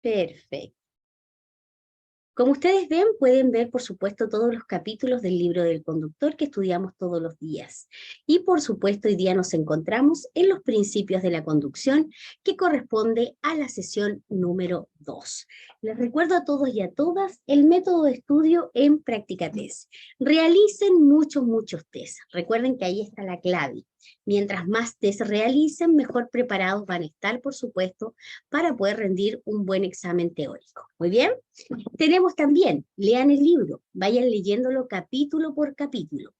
Perfecto. Como ustedes ven, pueden ver, por supuesto, todos los capítulos del libro del conductor que estudiamos todos los días. Y, por supuesto, hoy día nos encontramos en los principios de la conducción, que corresponde a la sesión número 2. Les recuerdo a todos y a todas el método de estudio en Práctica Test. Realicen muchos test. Recuerden que ahí está la clave. Mientras más test realicen, mejor preparados van a estar, por supuesto, para poder rendir un buen examen teórico. Muy bien. Tenemos también, lean el libro, vayan leyéndolo capítulo por capítulo.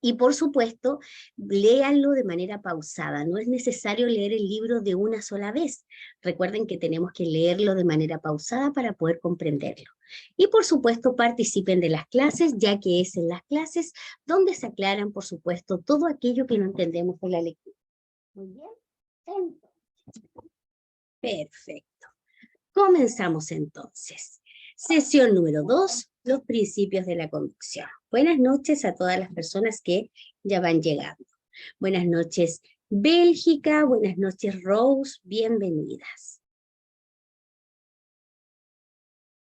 Y por supuesto, léanlo de manera pausada. No es necesario leer el libro de una sola vez. Recuerden que tenemos que leerlo de manera pausada para poder comprenderlo. Y por supuesto, participen de las clases, ya que es en las clases donde se aclaran, por supuesto, todo aquello que no entendemos en la lectura. Muy bien. Perfecto. Comenzamos entonces. Sesión número 2, los principios de la conducción. Buenas noches a todas las personas que ya van llegando. Buenas noches, Bélgica. Buenas noches, Rose. Bienvenidas.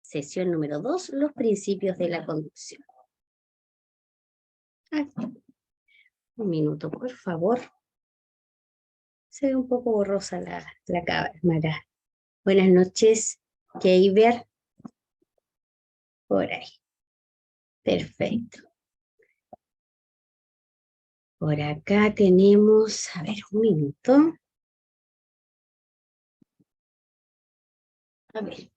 Sesión número 2, los principios de la conducción. Un minuto, por favor. Se ve un poco borrosa la cámara. Buenas noches, Keiber. Por ahí. Perfecto. Por acá tenemos, a ver, un minuto. A ver.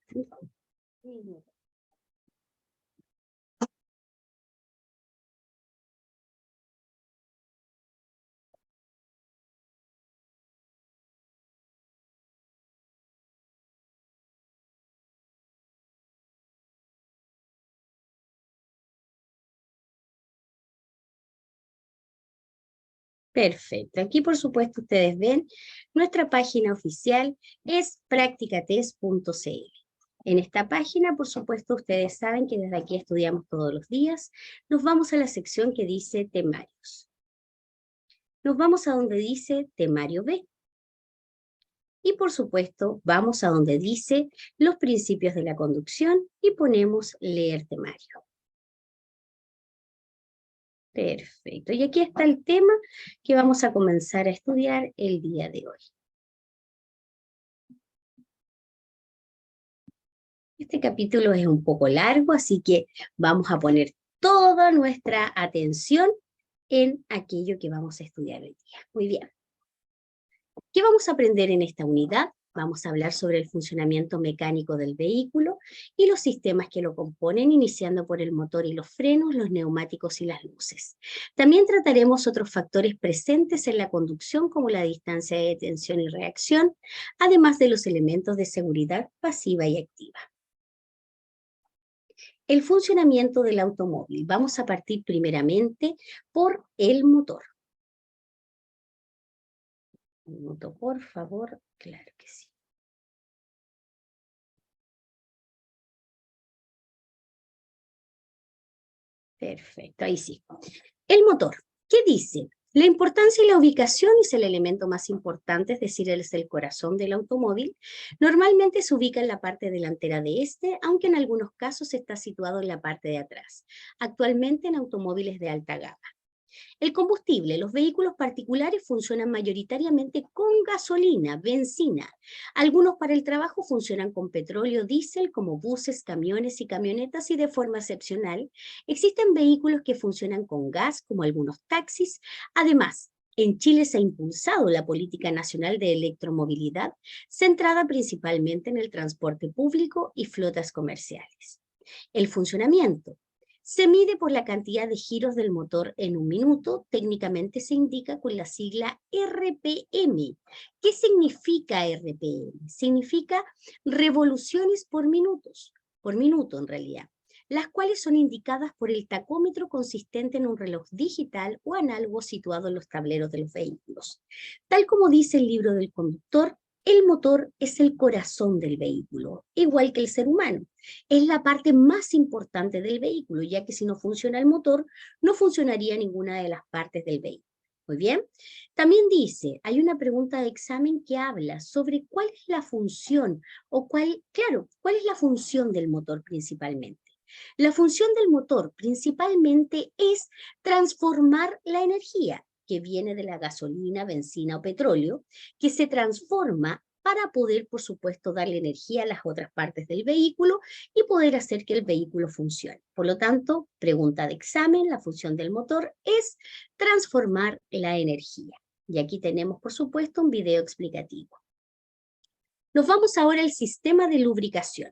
Perfecto. Aquí, por supuesto, ustedes ven, nuestra página oficial es practicatest.cl. En esta página, por supuesto, ustedes saben que desde aquí estudiamos todos los días. Nos vamos a la sección que dice temarios. Nos vamos a donde dice temario B. Y, por supuesto, vamos a donde dice los principios de la conducción y ponemos leer temario. Perfecto. Y aquí está el tema que vamos a comenzar a estudiar el día de hoy. Este capítulo es un poco largo, así que vamos a poner toda nuestra atención en aquello que vamos a estudiar hoy día. Muy bien. ¿Qué vamos a aprender en esta unidad? Vamos a hablar sobre el funcionamiento mecánico del vehículo y los sistemas que lo componen, iniciando por el motor y los frenos, los neumáticos y las luces. También trataremos otros factores presentes en la conducción, como la distancia de detención y reacción, además de los elementos de seguridad pasiva y activa. El funcionamiento del automóvil. Vamos a partir primeramente por el motor. Un minuto, por favor. Claro que sí. Perfecto, ahí sí. El motor, ¿qué dice? La importancia y la ubicación es el elemento más importante, es decir, es el corazón del automóvil. Normalmente se ubica en la parte delantera de este, aunque en algunos casos está situado en la parte de atrás, actualmente en automóviles de alta gama. El combustible, los vehículos particulares funcionan mayoritariamente con gasolina, benzina. Algunos para el trabajo funcionan con petróleo, diésel, como buses, camiones y camionetas, y de forma excepcional existen vehículos que funcionan con gas, como algunos taxis. Además, en Chile se ha impulsado la Política Nacional de Electromovilidad, centrada principalmente en el transporte público y flotas comerciales. El funcionamiento se mide por la cantidad de giros del motor en un minuto. Técnicamente se indica con la sigla RPM. ¿Qué significa RPM? Significa revoluciones por minuto en realidad, las cuales son indicadas por el tacómetro consistente en un reloj digital o análogo situado en los tableros de los vehículos. Tal como dice el libro del conductor, el motor es el corazón del vehículo, igual que el ser humano. Es la parte más importante del vehículo, ya que si no funciona el motor, no funcionaría ninguna de las partes del vehículo. Muy bien. También dice, hay una pregunta de examen que habla sobre cuál es la función o cuál es la función del motor principalmente. La función del motor principalmente es transformar la energía que viene de la gasolina, benzina o petróleo, que se transforma para poder, por supuesto, darle energía a las otras partes del vehículo y poder hacer que el vehículo funcione. Por lo tanto, pregunta de examen, la función del motor es transformar la energía. Y aquí tenemos, por supuesto, un video explicativo. Nos vamos ahora al sistema de lubricación.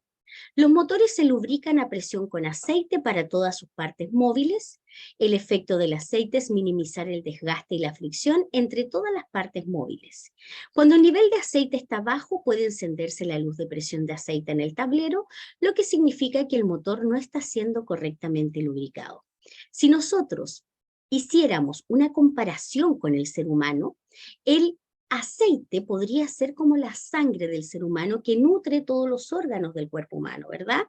Los motores se lubrican a presión con aceite para todas sus partes móviles. El efecto del aceite es minimizar el desgaste y la fricción entre todas las partes móviles. Cuando el nivel de aceite está bajo, puede encenderse la luz de presión de aceite en el tablero, lo que significa que el motor no está siendo correctamente lubricado. Si nosotros hiciéramos una comparación con el ser humano, el aceite podría ser como la sangre del ser humano que nutre todos los órganos del cuerpo humano, ¿verdad?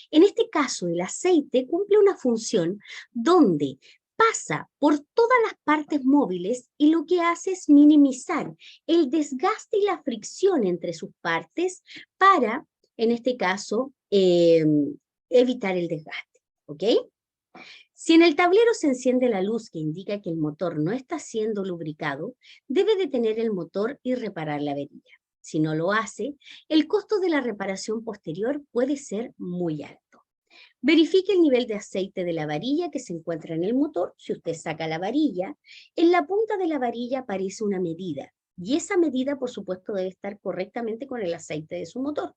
En este caso, el aceite cumple una función donde pasa por todas las partes móviles y lo que hace es minimizar el desgaste y la fricción entre sus partes para, en este caso, evitar el desgaste, ¿ok? Si en el tablero se enciende la luz que indica que el motor no está siendo lubricado, debe detener el motor y reparar la avería. Si no lo hace, el costo de la reparación posterior puede ser muy alto. Verifique el nivel de aceite de la varilla que se encuentra en el motor. Si usted saca la varilla, en la punta de la varilla aparece una medida. Y esa medida, por supuesto, debe estar correctamente con el aceite de su motor.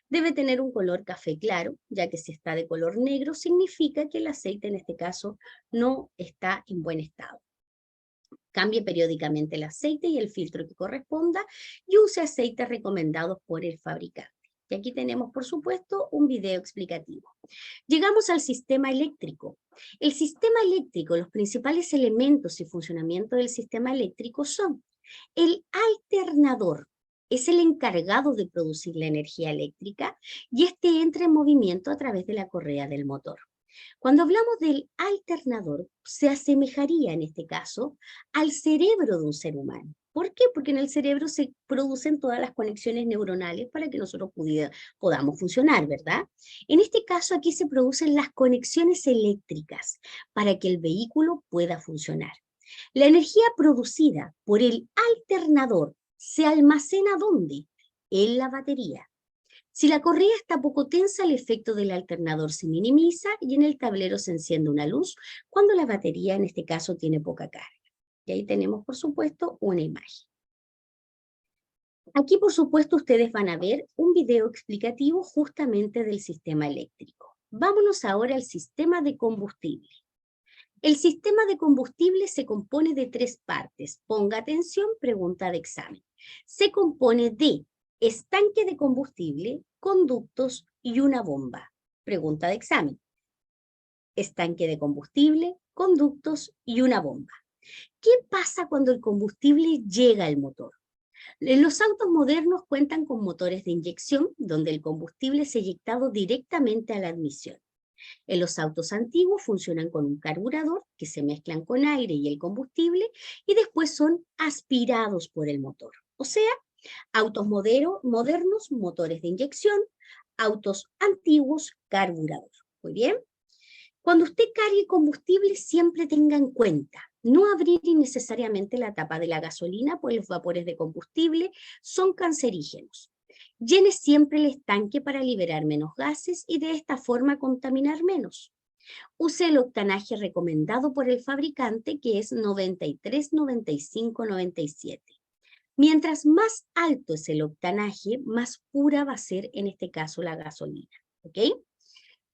Debe tener un color café claro, ya que si está de color negro, significa que el aceite en este caso no está en buen estado. Cambie periódicamente el aceite y el filtro que corresponda y use aceites recomendados por el fabricante. Y aquí tenemos, por supuesto, un video explicativo. Llegamos al sistema eléctrico. El sistema eléctrico, los principales elementos y funcionamiento del sistema eléctrico son el alternador. Es el encargado de producir la energía eléctrica y este entra en movimiento a través de la correa del motor. Cuando hablamos del alternador, se asemejaría en este caso al cerebro de un ser humano. ¿Por qué? Porque en el cerebro se producen todas las conexiones neuronales para que nosotros podamos funcionar, ¿verdad? En este caso aquí se producen las conexiones eléctricas para que el vehículo pueda funcionar. La energía producida por el alternador se almacena ¿dónde? En la batería. Si la correa está poco tensa, el efecto del alternador se minimiza y en el tablero se enciende una luz cuando la batería, en este caso, tiene poca carga. Y ahí tenemos, por supuesto, una imagen. Aquí, por supuesto, ustedes van a ver un video explicativo justamente del sistema eléctrico. Vámonos ahora al sistema de combustible. El sistema de combustible se compone de 3 partes. Ponga atención, pregunta de examen. Se compone de estanque de combustible, conductos y una bomba. Pregunta de examen. Estanque de combustible, conductos y una bomba. ¿Qué pasa cuando el combustible llega al motor? Los autos modernos cuentan con motores de inyección, donde el combustible es inyectado directamente a la admisión. En los autos antiguos funcionan con un carburador que se mezclan con aire y el combustible y después son aspirados por el motor. O sea, autos modernos, motores de inyección, autos antiguos, carburador. Muy bien. Cuando usted cargue combustible, siempre tenga en cuenta no abrir innecesariamente la tapa de la gasolina, pues los vapores de combustible son cancerígenos. Llene siempre el estanque para liberar menos gases y de esta forma contaminar menos. Use el octanaje recomendado por el fabricante, que es 93, 95, 97. Mientras más alto es el octanaje, más pura va a ser en este caso la gasolina. ¿Ok?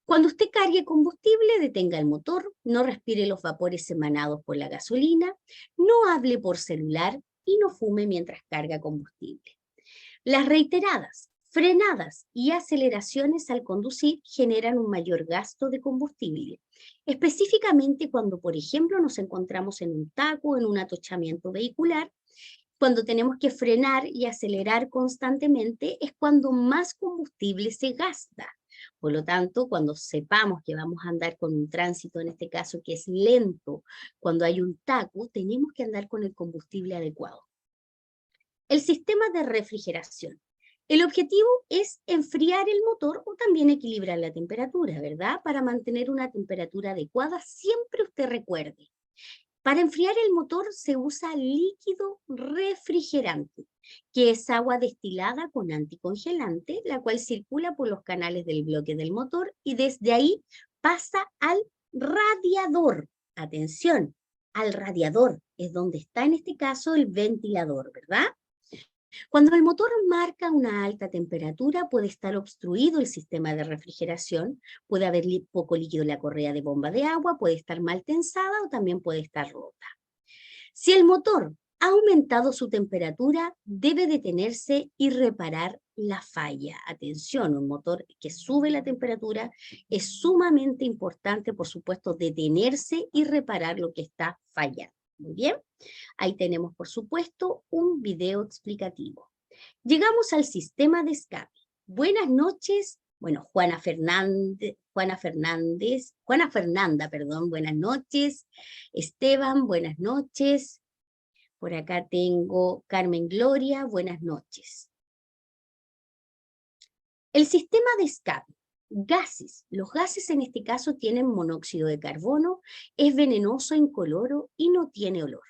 Cuando usted cargue combustible, detenga el motor, no respire los vapores emanados por la gasolina, no hable por celular y no fume mientras carga combustible. Las reiteradas frenadas y aceleraciones al conducir generan un mayor gasto de combustible, específicamente cuando, por ejemplo, nos encontramos en un taco o en un atochamiento vehicular. Cuando tenemos que frenar y acelerar constantemente es cuando más combustible se gasta. Por lo tanto, cuando sepamos que vamos a andar con un tránsito, en este caso que es lento, cuando hay un taco, tenemos que andar con el combustible adecuado. El sistema de refrigeración. El objetivo es enfriar el motor o también equilibrar la temperatura, ¿verdad? Para mantener una temperatura adecuada, siempre usted recuerde. Para enfriar el motor se usa líquido refrigerante, que es agua destilada con anticongelante, la cual circula por los canales del bloque del motor y desde ahí pasa al radiador. Atención, al radiador es donde está en este caso el ventilador, ¿verdad? Cuando el motor marca una alta temperatura, puede estar obstruido el sistema de refrigeración, puede haber poco líquido en la correa de bomba de agua, puede estar mal tensada o también puede estar rota. Si el motor ha aumentado su temperatura, debe detenerse y reparar la falla. Atención, un motor que sube la temperatura es sumamente importante, por supuesto, detenerse y reparar lo que está fallando. Muy bien, ahí tenemos, por supuesto, un video explicativo. Llegamos al sistema de escape. Buenas noches. Bueno, Juana Fernanda, perdón, buenas noches. Esteban, buenas noches. Por acá tengo Carmen Gloria, buenas noches. El sistema de escape. Gases. Los gases en este caso tienen monóxido de carbono, es venenoso, incoloro y no tiene olor.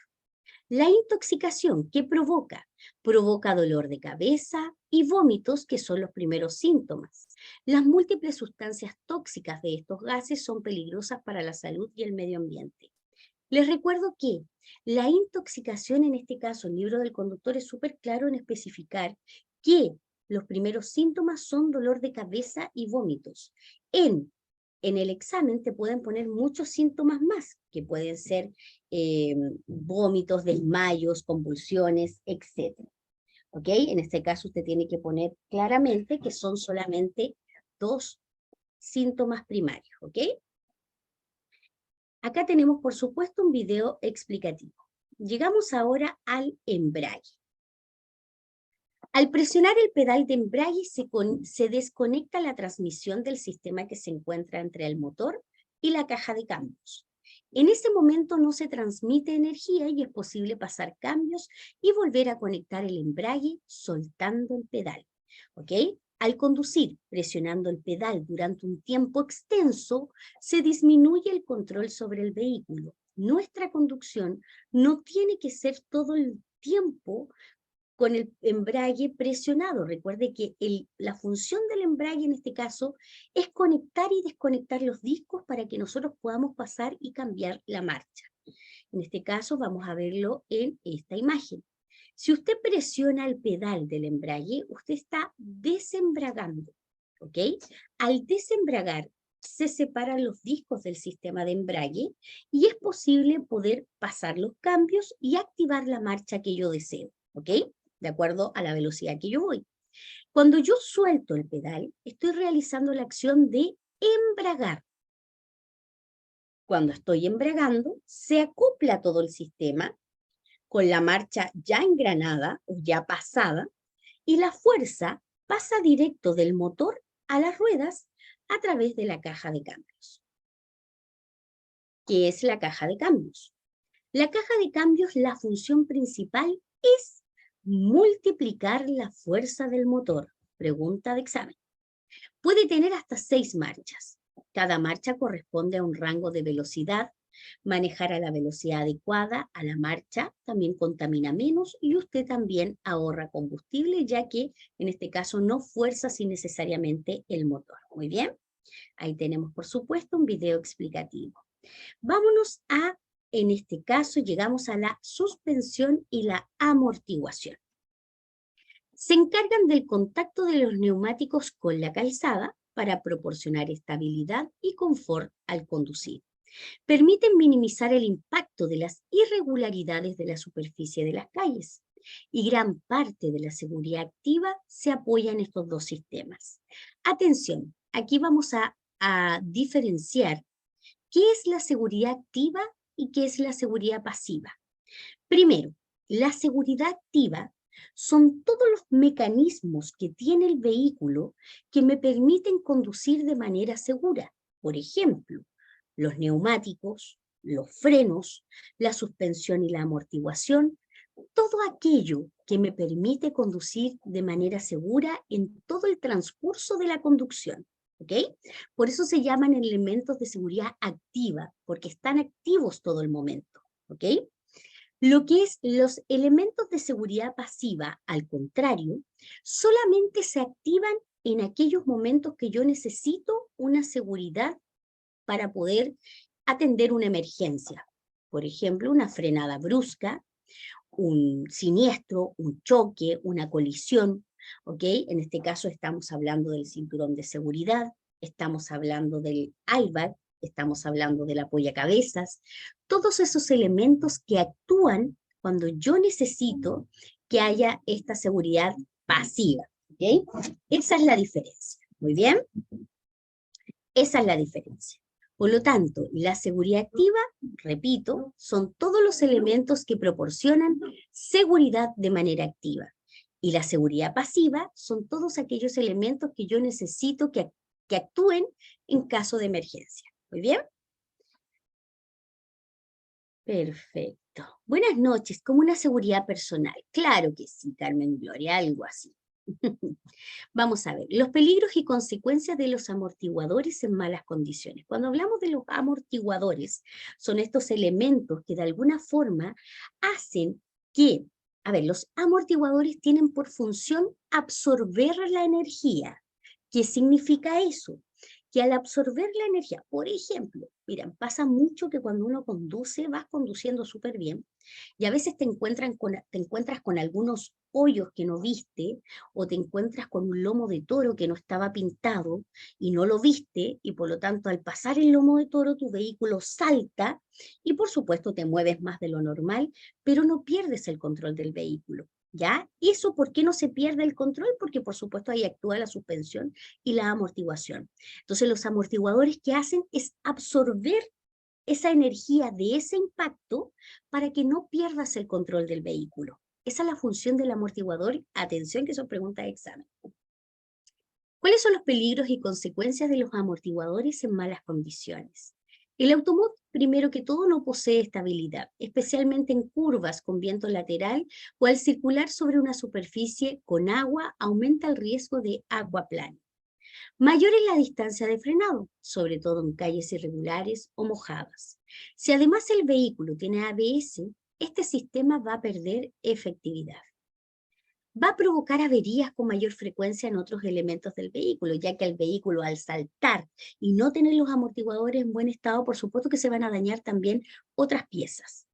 La intoxicación, ¿qué provoca? Provoca dolor de cabeza y vómitos, que son los primeros síntomas. Las múltiples sustancias tóxicas de estos gases son peligrosas para la salud y el medio ambiente. Les recuerdo que la intoxicación, en este caso, el libro del conductor es súper claro en especificar que los primeros síntomas son dolor de cabeza y vómitos. En el examen te pueden poner muchos síntomas más, que pueden ser vómitos, desmayos, convulsiones, etc. ¿Ok? En este caso usted tiene que poner claramente que son solamente 2 síntomas primarios. ¿Ok? Acá tenemos, por supuesto, un video explicativo. Llegamos ahora al embrague. Al presionar el pedal de embrague se desconecta la transmisión del sistema que se encuentra entre el motor y la caja de cambios. En ese momento no se transmite energía y es posible pasar cambios y volver a conectar el embrague soltando el pedal. ¿Ok? Al conducir presionando el pedal durante un tiempo extenso, se disminuye el control sobre el vehículo. Nuestra conducción no tiene que ser todo el tiempo con el embrague presionado. Recuerde que la función del embrague en este caso es conectar y desconectar los discos para que nosotros podamos pasar y cambiar la marcha. En este caso vamos a verlo en esta imagen. Si usted presiona el pedal del embrague, usted está desembragando, ¿ok? Al desembragar, se separan los discos del sistema de embrague y es posible poder pasar los cambios y activar la marcha que yo deseo, ¿ok? De acuerdo a la velocidad que yo voy. Cuando yo suelto el pedal, estoy realizando la acción de embragar. Cuando estoy embragando, se acopla todo el sistema con la marcha ya engranada o ya pasada y la fuerza pasa directo del motor a las ruedas a través de la caja de cambios. ¿Qué es la caja de cambios? La caja de cambios, la función principal es multiplicar la fuerza del motor. Pregunta de examen. Puede tener hasta 6 marchas. Cada marcha corresponde a un rango de velocidad. Manejar a la velocidad adecuada a la marcha también contamina menos y usted también ahorra combustible, ya que en este caso no fuerza así necesariamente el motor. Muy bien. Ahí tenemos, por supuesto, un video explicativo. Vámonos a, en este caso, llegamos a la suspensión y la amortiguación. Se encargan del contacto de los neumáticos con la calzada para proporcionar estabilidad y confort al conducir. Permiten minimizar el impacto de las irregularidades de la superficie de las calles y gran parte de la seguridad activa se apoya en estos dos sistemas. Atención, aquí vamos a diferenciar qué es la seguridad activa y qué es la seguridad pasiva. Primero, la seguridad activa Son todos los mecanismos que tiene el vehículo que me permiten conducir de manera segura. Por ejemplo, los neumáticos, los frenos, la suspensión y la amortiguación, todo aquello que me permite conducir de manera segura en todo el transcurso de la conducción. ¿Ok? Por eso se llaman elementos de seguridad activa, porque están activos todo el momento. ¿Ok? Lo que es los elementos de seguridad pasiva, al contrario, solamente se activan en aquellos momentos que yo necesito una seguridad para poder atender una emergencia. Por ejemplo, una frenada brusca, un siniestro, un choque, una colisión, ¿ok? En este caso estamos hablando del cinturón de seguridad, estamos hablando del airbag, estamos hablando del apoyacabezas, todos esos elementos que actúan cuando yo necesito que haya esta seguridad pasiva, ¿ok? Esa es la diferencia, ¿muy bien? Esa es la diferencia. Por lo tanto, la seguridad activa, repito, son todos los elementos que proporcionan seguridad de manera activa. Y la seguridad pasiva son todos aquellos elementos que yo necesito que actúen en caso de emergencia. ¿Muy bien? Perfecto. Buenas noches, ¿cómo una seguridad personal? Claro que sí, Carmen Gloria, algo así. Vamos a ver, los peligros y consecuencias de los amortiguadores en malas condiciones. Cuando hablamos de los amortiguadores, son estos elementos que de alguna forma hacen que, a ver, los amortiguadores tienen por función absorber la energía. ¿Qué significa eso? Que al absorber la energía, por ejemplo, miren, pasa mucho que cuando uno conduce, vas conduciendo súper bien, y a veces te encuentras con algunos hoyos que no viste, o te encuentras con un lomo de toro que no estaba pintado y no lo viste, y por lo tanto al pasar el lomo de toro tu vehículo salta y por supuesto te mueves más de lo normal, pero no pierdes el control del vehículo. ¿Ya? ¿Y eso por qué no se pierde el control? Porque por supuesto ahí actúa la suspensión y la amortiguación. Entonces los amortiguadores que hacen es absorber esa energía de ese impacto para que no pierdas el control del vehículo. Esa es la función del amortiguador. Atención que son preguntas de examen. ¿Cuáles son los peligros y consecuencias de los amortiguadores en malas condiciones? El automóvil, primero que todo, no posee estabilidad, especialmente en curvas con viento lateral o al circular sobre una superficie con agua aumenta el riesgo de aquaplaning. Mayor es la distancia de frenado, sobre todo en calles irregulares o mojadas. Si además el vehículo tiene ABS, este sistema va a perder efectividad. Va a provocar averías con mayor frecuencia en otros elementos del vehículo, ya que el vehículo al saltar y no tener los amortiguadores en buen estado, por supuesto que se van a dañar también otras piezas.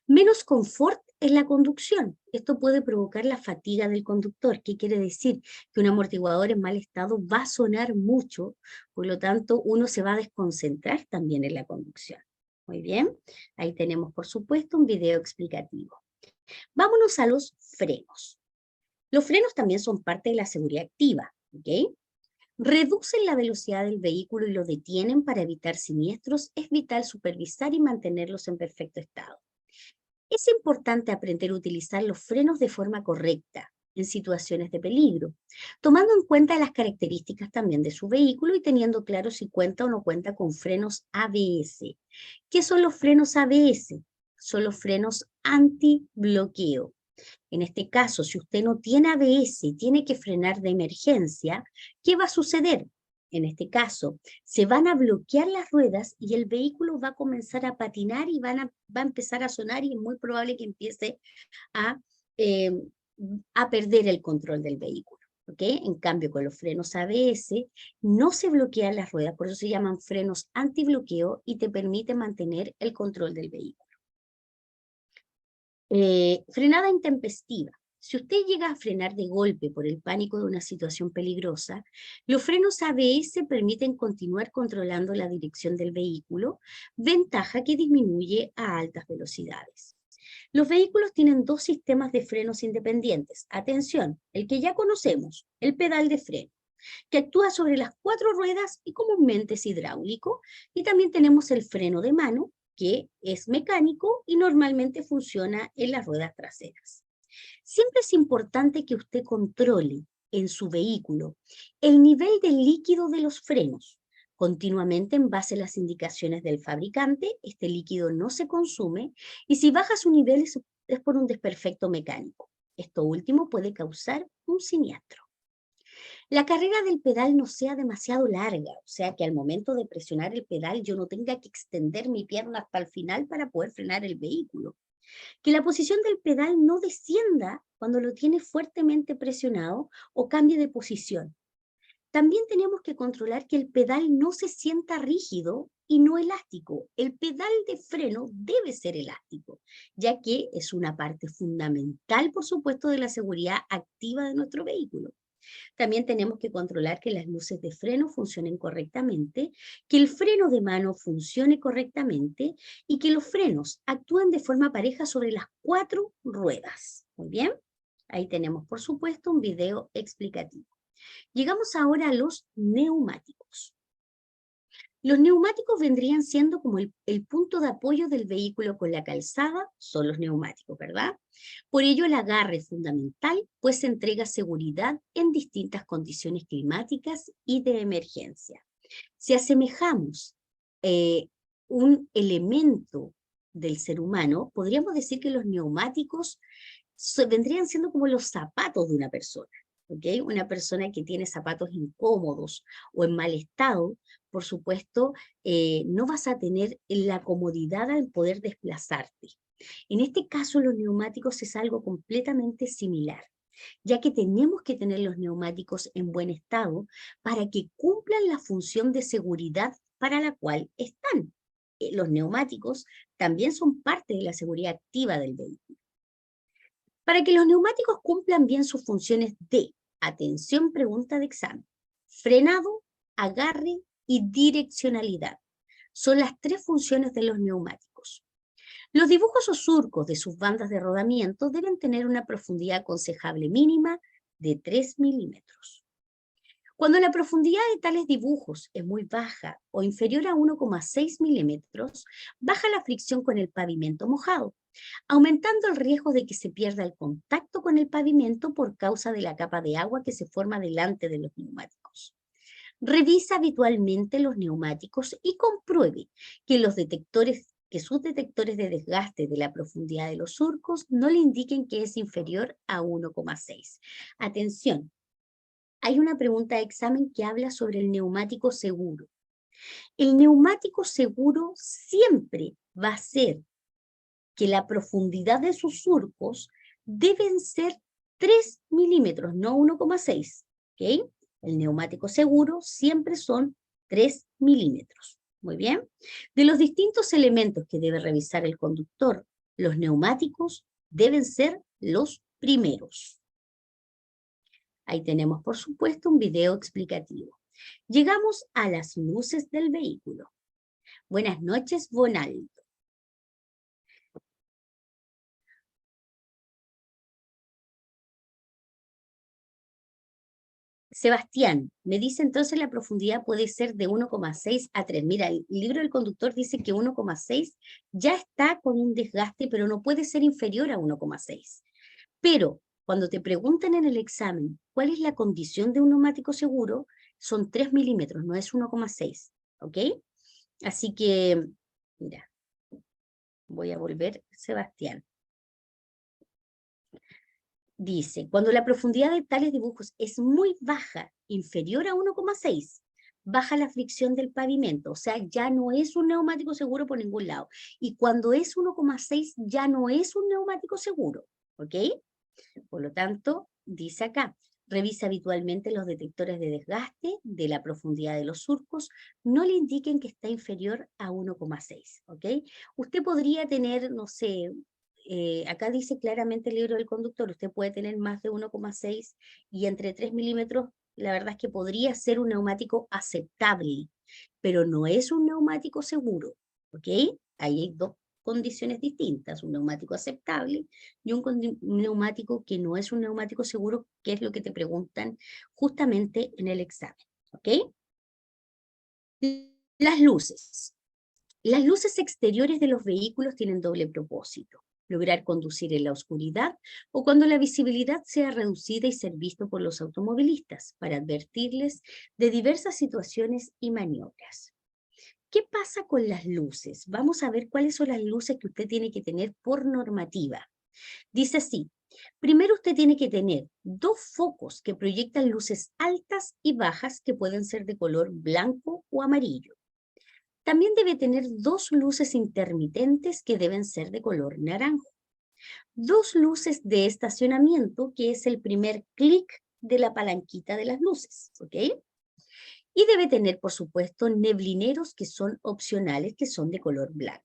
Menos confort en la conducción. Esto puede provocar la fatiga del conductor. ¿Qué quiere decir? Que un amortiguador en mal estado va a sonar mucho, por lo tanto uno se va a desconcentrar también en la conducción. Muy bien, ahí tenemos por supuesto un video explicativo. Vámonos a los frenos. Los frenos también son parte de la seguridad activa, ¿ok? Reducen la velocidad del vehículo y lo detienen para evitar siniestros. Es vital supervisar y mantenerlos en perfecto estado. Es importante aprender a utilizar los frenos de forma correcta en situaciones de peligro, tomando en cuenta las características también de su vehículo y teniendo claro si cuenta o no cuenta con frenos ABS. ¿Qué son los frenos ABS? Son los frenos antibloqueo. En este caso, si usted no tiene ABS y tiene que frenar de emergencia, ¿qué va a suceder? En este caso, se van a bloquear las ruedas y el vehículo va a comenzar a patinar y va a empezar a sonar y es muy probable que empiece a, eh, a perder el control del vehículo. ¿Okay? En cambio, con los frenos ABS no se bloquean las ruedas, por eso se llaman frenos antibloqueo y te permite mantener el control del vehículo. Frenada intempestiva. Si usted llega a frenar de golpe por el pánico de una situación peligrosa, los frenos ABS permiten continuar controlando la dirección del vehículo, ventaja que disminuye a altas velocidades. Los vehículos tienen dos sistemas de frenos independientes. Atención, el que ya conocemos, el pedal de freno, que actúa sobre las 4 ruedas y comúnmente es hidráulico, y también tenemos el freno de mano, que es mecánico y normalmente funciona en las ruedas traseras. Siempre es importante que usted controle en su vehículo el nivel de líquido de los frenos. Continuamente, en base a las indicaciones del fabricante, este líquido no se consume y si baja su nivel es por un desperfecto mecánico. Esto último puede causar un siniestro. La carrera del pedal no sea demasiado larga, o sea que al momento de presionar el pedal yo no tenga que extender mi pierna hasta el final para poder frenar el vehículo. Que la posición del pedal no descienda cuando lo tiene fuertemente presionado o cambie de posición. También tenemos que controlar que el pedal no se sienta rígido y no elástico. El pedal de freno debe ser elástico, ya que es una parte fundamental, por supuesto, de la seguridad activa de nuestro vehículo. También tenemos que controlar que las luces de freno funcionen correctamente, que el freno de mano funcione correctamente y que los frenos actúen de forma pareja sobre las 4 ruedas. Muy bien, ahí tenemos, por supuesto, un video explicativo. Llegamos ahora a los neumáticos. Los neumáticos vendrían siendo como el punto de apoyo del vehículo con la calzada, son los neumáticos, ¿verdad? Por ello el agarre es fundamental, pues entrega seguridad en distintas condiciones climáticas y de emergencia. Si asemejamos un elemento del ser humano, podríamos decir que los neumáticos vendrían siendo como los zapatos de una persona. ¿Okay? Una persona que tiene zapatos incómodos o en mal estado, por supuesto, no vas a tener la comodidad al poder desplazarte. En este caso, los neumáticos es algo completamente similar, ya que tenemos que tener los neumáticos en buen estado para que cumplan la función de seguridad para la cual están. Los neumáticos también son parte de la seguridad activa del vehículo. Para que los neumáticos cumplan bien sus funciones de, atención, pregunta de examen, frenado, agarre y direccionalidad, son las 3 funciones de los neumáticos. Los dibujos o surcos de sus bandas de rodamiento deben tener una profundidad aconsejable mínima de 3 milímetros. Cuando la profundidad de tales dibujos es muy baja o inferior a 1,6 milímetros, baja la fricción con el pavimento mojado, aumentando el riesgo de que se pierda el contacto con el pavimento por causa de la capa de agua que se forma delante de los neumáticos. Revisa habitualmente los neumáticos y compruebe que sus detectores de desgaste de la profundidad de los surcos no le indiquen que es inferior a 1,6. Atención, hay una pregunta de examen que habla sobre el neumático seguro. El neumático seguro siempre va a ser que la profundidad de sus surcos deben ser 3 milímetros, no 1,6. ¿Ok? El neumático seguro siempre son 3 milímetros. Muy bien. De los distintos elementos que debe revisar el conductor, los neumáticos deben ser los primeros. Ahí tenemos, por supuesto, un video explicativo. Llegamos a las luces del vehículo. Buenas noches, Bonaldo. Sebastián, me dice entonces la profundidad puede ser de 1,6 a 3. Mira, el libro del conductor dice que 1,6 ya está con un desgaste, pero no puede ser inferior a 1,6. Pero cuando te preguntan en el examen cuál es la condición de un neumático seguro, son 3 milímetros, no es 1,6. ¿Ok? Así que, mira, voy a volver, Sebastián. Dice, cuando la profundidad de tales dibujos es muy baja, inferior a 1,6, baja la fricción del pavimento, o sea, ya no es un neumático seguro por ningún lado. Y cuando es 1,6, ya no es un neumático seguro, ¿ok? Por lo tanto, dice acá, revisa habitualmente los detectores de desgaste de la profundidad de los surcos, no le indiquen que está inferior a 1,6, ¿ok? Usted podría tener, no sé, acá dice claramente el libro del conductor, usted puede tener más de 1,6 y entre 3 milímetros, la verdad es que podría ser un neumático aceptable, pero no es un neumático seguro, ¿ok? Ahí hay 2 condiciones distintas, un neumático aceptable y un neumático que no es un neumático seguro, que es lo que te preguntan justamente en el examen, ¿ok? Las luces. Las luces exteriores de los vehículos tienen doble propósito. lograr conducir en la oscuridad o cuando la visibilidad sea reducida y ser visto por los automovilistas para advertirles de diversas situaciones y maniobras. ¿Qué pasa con las luces? Vamos a ver cuáles son las luces que usted tiene que tener por normativa. Dice así, primero usted tiene que tener 2 focos que proyectan luces altas y bajas que pueden ser de color blanco o amarillo. También debe tener 2 luces intermitentes que deben ser de color naranjo. 2 luces de estacionamiento, que es el primer clic de la palanquita de las luces, ¿ok? Y debe tener, por supuesto, neblineros que son opcionales, que son de color blanco.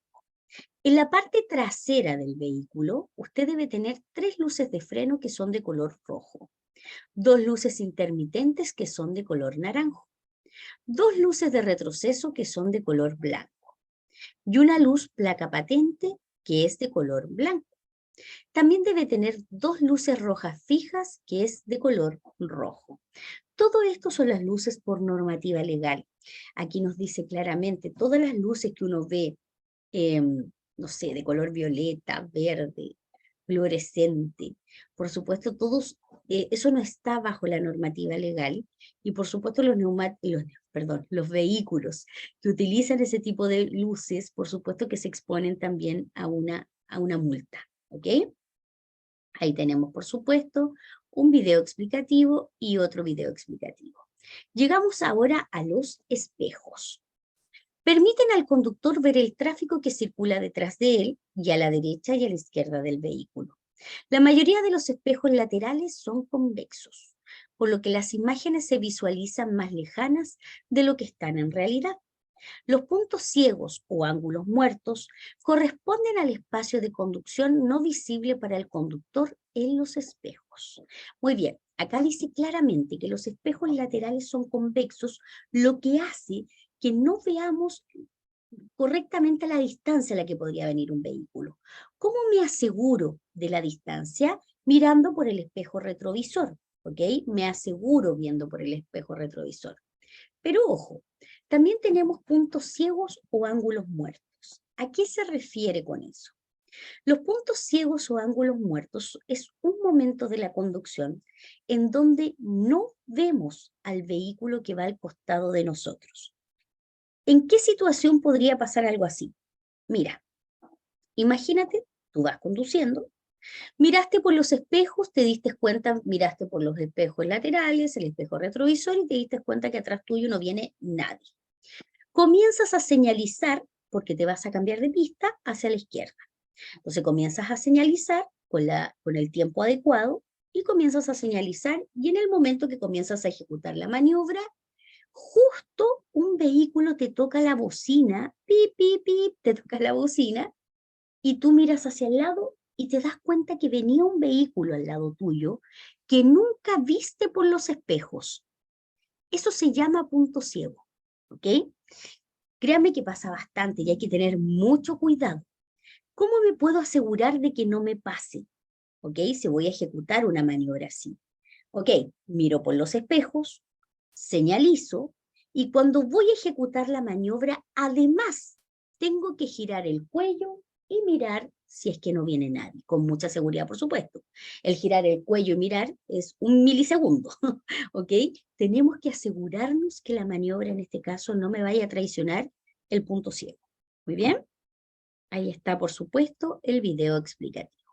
En la parte trasera del vehículo, usted debe tener 3 luces de freno que son de color rojo, 2 luces intermitentes que son de color naranjo, 2 luces de retroceso que son de color blanco y una luz placa patente que es de color blanco. También debe tener 2 luces rojas fijas que es de color rojo. Todo esto son las luces por normativa legal. Aquí nos dice claramente todas las luces que uno ve, no sé, de color violeta, verde, fluorescente. Por supuesto, eso no está bajo la normativa legal y por supuesto los vehículos que utilizan ese tipo de luces, por supuesto que se exponen también a una multa, ¿ok? Ahí tenemos, por supuesto, un video explicativo y otro video explicativo. Llegamos ahora a los espejos. Permiten al conductor ver el tráfico que circula detrás de él y a la derecha y a la izquierda del vehículo. La mayoría de los espejos laterales son convexos, por lo que las imágenes se visualizan más lejanas de lo que están en realidad. Los puntos ciegos o ángulos muertos corresponden al espacio de conducción no visible para el conductor en los espejos. Muy bien, acá dice claramente que los espejos laterales son convexos, lo que hace que no veamos correctamente la distancia a la que podría venir un vehículo. ¿Cómo me aseguro de la distancia? Mirando por el espejo retrovisor, ¿ok? Me aseguro viendo por el espejo retrovisor. Pero ojo, también tenemos puntos ciegos o ángulos muertos. ¿A qué se refiere con eso? Los puntos ciegos o ángulos muertos es un momento de la conducción en donde no vemos al vehículo que va al costado de nosotros. ¿En qué situación podría pasar algo así? Mira, imagínate, tú vas conduciendo, miraste por los espejos, te diste cuenta, miraste por los espejos laterales, el espejo retrovisor y te diste cuenta que atrás tuyo no viene nadie. Comienzas a señalizar, porque te vas a cambiar de pista, hacia la izquierda. Entonces comienzas a señalizar con el tiempo adecuado y comienzas a señalizar y en el momento que comienzas a ejecutar la maniobra, justo un vehículo te toca la bocina, pip, pip, pip, te toca la bocina y tú miras hacia el lado y te das cuenta que venía un vehículo al lado tuyo que nunca viste por los espejos. Eso se llama punto ciego, ¿ok? Créame que pasa bastante y hay que tener mucho cuidado. ¿Cómo me puedo asegurar de que no me pase? ¿Ok? Si voy a ejecutar una maniobra así. ¿Ok? Miro por los espejos, señalizo, y cuando voy a ejecutar la maniobra, además, tengo que girar el cuello y mirar si es que no viene nadie, con mucha seguridad, por supuesto. El girar el cuello y mirar es 1 milisegundo, ¿ok? Tenemos que asegurarnos que la maniobra, en este caso, no me vaya a traicionar el punto ciego. ¿Muy bien? Ahí está, por supuesto, el video explicativo.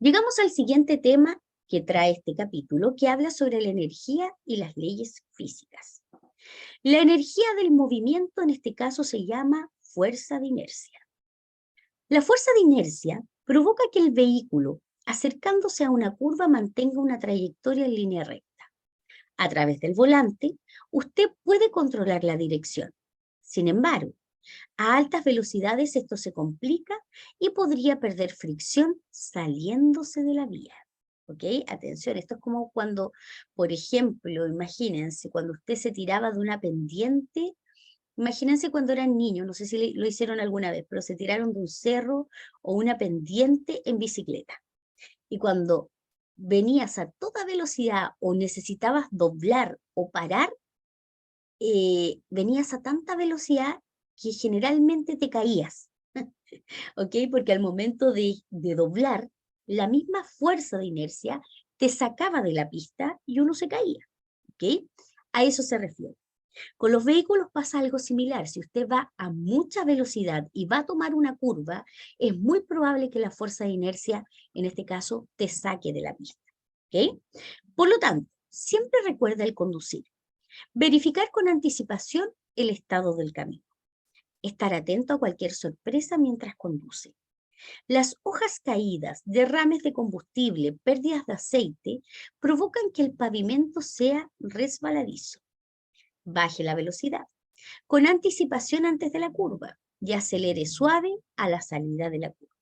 Llegamos al siguiente tema que trae este capítulo, que habla sobre la energía y las leyes físicas. La energía del movimiento, en este caso, se llama fuerza de inercia. La fuerza de inercia provoca que el vehículo, acercándose a una curva, mantenga una trayectoria en línea recta. A través del volante, usted puede controlar la dirección. Sin embargo, a altas velocidades esto se complica y podría perder fricción saliéndose de la vía. ¿Ok? Atención, esto es como cuando, por ejemplo, imagínense, cuando usted se tiraba de una pendiente, imagínense cuando eran niños, no sé si lo hicieron alguna vez, pero se tiraron de un cerro o una pendiente en bicicleta. Y cuando venías a toda velocidad o necesitabas doblar o parar, venías a tanta velocidad que generalmente te caías. ¿ok? Porque al momento de doblar, la misma fuerza de inercia te sacaba de la pista y uno se caía, ¿ok? A eso se refiere. Con los vehículos pasa algo similar. Si usted va a mucha velocidad y va a tomar una curva, es muy probable que la fuerza de inercia, en este caso, te saque de la pista, ¿ok? Por lo tanto, siempre recuerda el conducir. Verificar con anticipación el estado del camino. Estar atento a cualquier sorpresa mientras conduce. Las hojas caídas, derrames de combustible, pérdidas de aceite, provocan que el pavimento sea resbaladizo. Baje la velocidad, con anticipación antes de la curva, y acelere suave a la salida de la curva.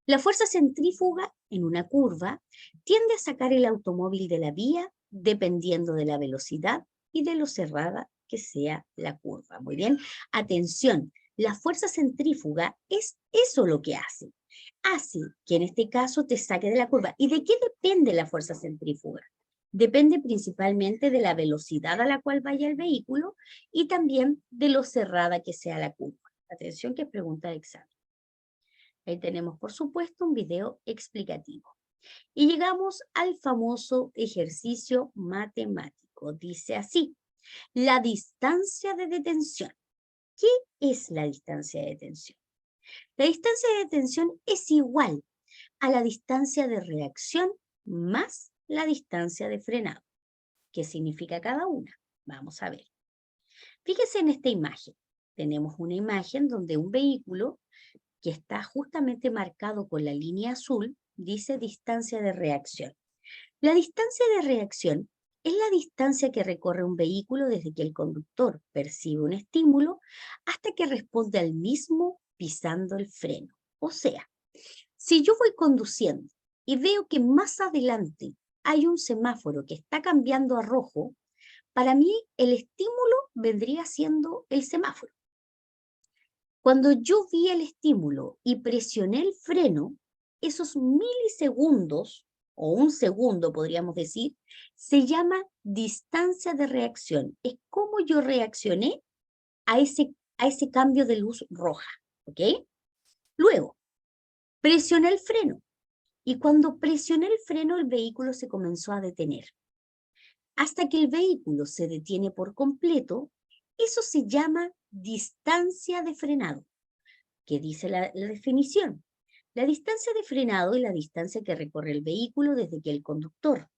La fuerza centrífuga en una curva tiende a sacar el automóvil de la vía dependiendo de la velocidad y de lo cerrada que sea la curva. Muy bien, atención, la fuerza centrífuga es eso lo que hace. Hace que en este caso te saque de la curva. ¿Y de qué depende la fuerza centrífuga? Depende principalmente de la velocidad a la cual vaya el vehículo y también de lo cerrada que sea la curva. Atención, que es pregunta de examen. Ahí tenemos, por supuesto, un video explicativo. Y llegamos al famoso ejercicio matemático. Dice así, la distancia de detención. ¿Qué es la distancia de detención? La distancia de detención es igual a la distancia de reacción más la distancia de frenado. ¿Qué significa cada una? Vamos a ver. Fíjese en esta imagen. Tenemos una imagen donde un vehículo que está justamente marcado con la línea azul, dice distancia de reacción. La distancia de reacción es la distancia que recorre un vehículo desde que el conductor percibe un estímulo hasta que responde al mismo pisando el freno. O sea, si yo voy conduciendo y veo que más adelante hay un semáforo que está cambiando a rojo, para mí el estímulo vendría siendo el semáforo. Cuando yo vi el estímulo y presioné el freno, esos milisegundos, o un segundo podríamos decir, se llama distancia de reacción. Es como yo reaccioné a ese cambio de luz roja, ¿ok? Luego, presioné el freno. Y cuando presioné el freno, el vehículo se comenzó a detener. Hasta que el vehículo se detiene por completo, eso se llama distancia de frenado. ¿Qué dice la definición? La distancia de frenado es la distancia que recorre el vehículo desde que el conductor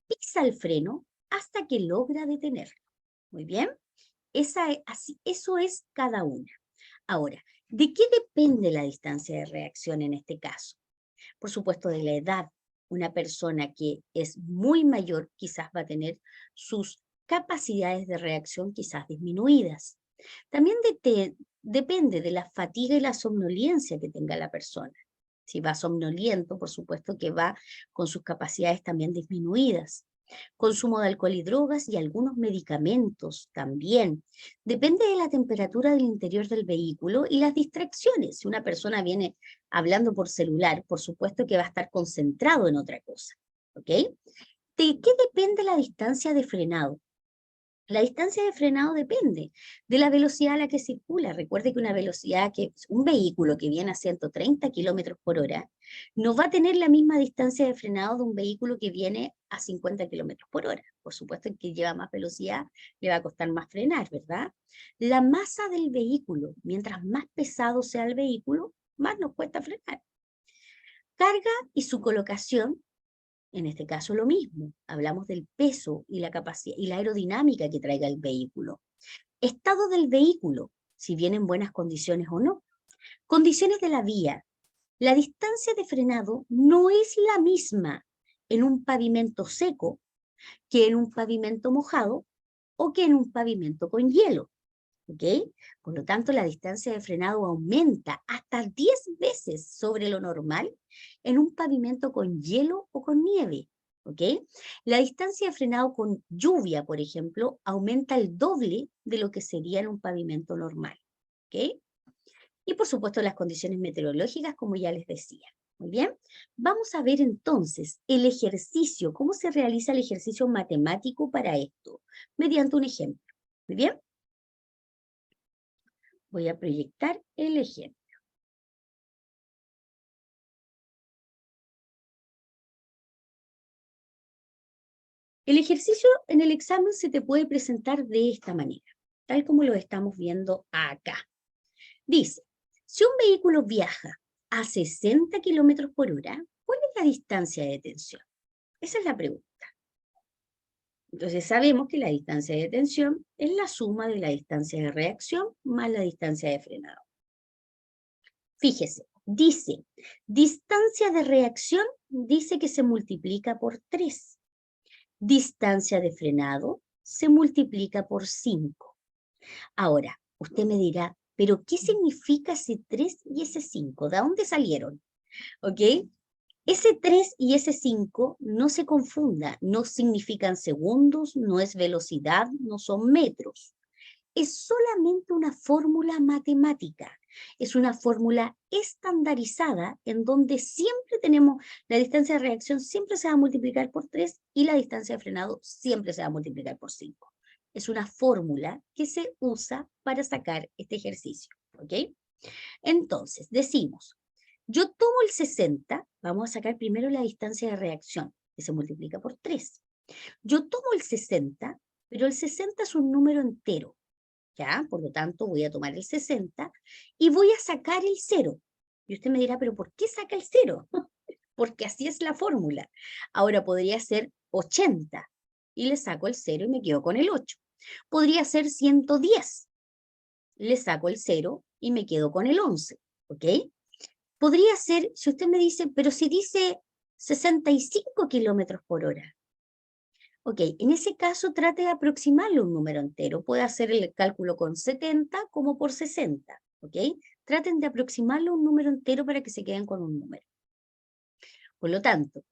pisa el freno hasta que logra detenerlo. Muy bien, eso es cada una. Ahora, ¿de qué depende la distancia de reacción en este caso? Por supuesto, de la edad. Una persona que es muy mayor quizás va a tener sus capacidades de reacción quizás disminuidas. También depende de la fatiga y la somnolencia que tenga la persona. Si va somnoliento, por supuesto que va con sus capacidades también disminuidas. Consumo de alcohol y drogas y algunos medicamentos también. Depende de la temperatura del interior del vehículo y las distracciones. Si una persona viene hablando por celular, por supuesto que va a estar concentrado en otra cosa. ¿Ok? ¿De qué depende la distancia de frenado? La distancia de frenado depende de la velocidad a la que circula. Recuerde que un vehículo que viene a 130 kilómetros por hora no va a tener la misma distancia de frenado de un vehículo que viene a 50 kilómetros por hora. Por supuesto, el que lleva más velocidad le va a costar más frenar, ¿verdad? La masa del vehículo, mientras más pesado sea el vehículo, más nos cuesta frenar. Carga y su colocación. En este caso lo mismo, hablamos del peso y la capacidad y la aerodinámica que traiga el vehículo. Estado del vehículo, si viene en buenas condiciones o no. Condiciones de la vía. La distancia de frenado no es la misma en un pavimento seco que en un pavimento mojado o que en un pavimento con hielo. ¿Ok? Por lo tanto, la distancia de frenado aumenta hasta 10 veces sobre lo normal en un pavimento con hielo o con nieve. ¿Ok? La distancia de frenado con lluvia, por ejemplo, aumenta el doble de lo que sería en un pavimento normal. ¿Ok? Y por supuesto las condiciones meteorológicas, como ya les decía. Muy bien, vamos a ver entonces el ejercicio, cómo se realiza el ejercicio matemático para esto, mediante un ejemplo. Muy bien. Voy a proyectar el ejemplo. El ejercicio en el examen se te puede presentar de esta manera, tal como lo estamos viendo acá. Dice, si un vehículo viaja a 60 kilómetros por hora, ¿cuál es la distancia de detención? Esa es la pregunta. Entonces sabemos que la distancia de detención es la suma de la distancia de reacción más la distancia de frenado. Fíjese, dice, distancia de reacción dice que se multiplica por 3. Distancia de frenado se multiplica por 5. Ahora, usted me dirá, ¿pero qué significa ese 3 y ese 5? ¿De dónde salieron? ¿Ok? Ese 3 y ese 5 no se confunda, no significan segundos, no es velocidad, no son metros. Es solamente una fórmula matemática, es una fórmula estandarizada en donde siempre tenemos la distancia de reacción, siempre se va a multiplicar por 3 y la distancia de frenado siempre se va a multiplicar por 5. Es una fórmula que se usa para sacar este ejercicio, ¿ok? Entonces, decimos, yo tomo el 60, vamos a sacar primero la distancia de reacción, que se multiplica por 3. Yo tomo el 60, pero el 60 es un número entero, ¿ya? Por lo tanto, voy a tomar el 60 y voy a sacar el 0. Y usted me dirá, ¿pero por qué saca el 0? Porque así es la fórmula. Ahora podría ser 80 y le saco el 0 y me quedo con el 8. Podría ser 110, le saco el 0 y me quedo con el 11, ¿ok? Podría ser, si usted me dice, pero si dice 65 kilómetros por hora. Ok, en ese caso trate de aproximarle un número entero. Puede hacer el cálculo con 70 como por 60, ¿ok? Traten de aproximarle un número entero para que se queden con un número. Por lo tanto,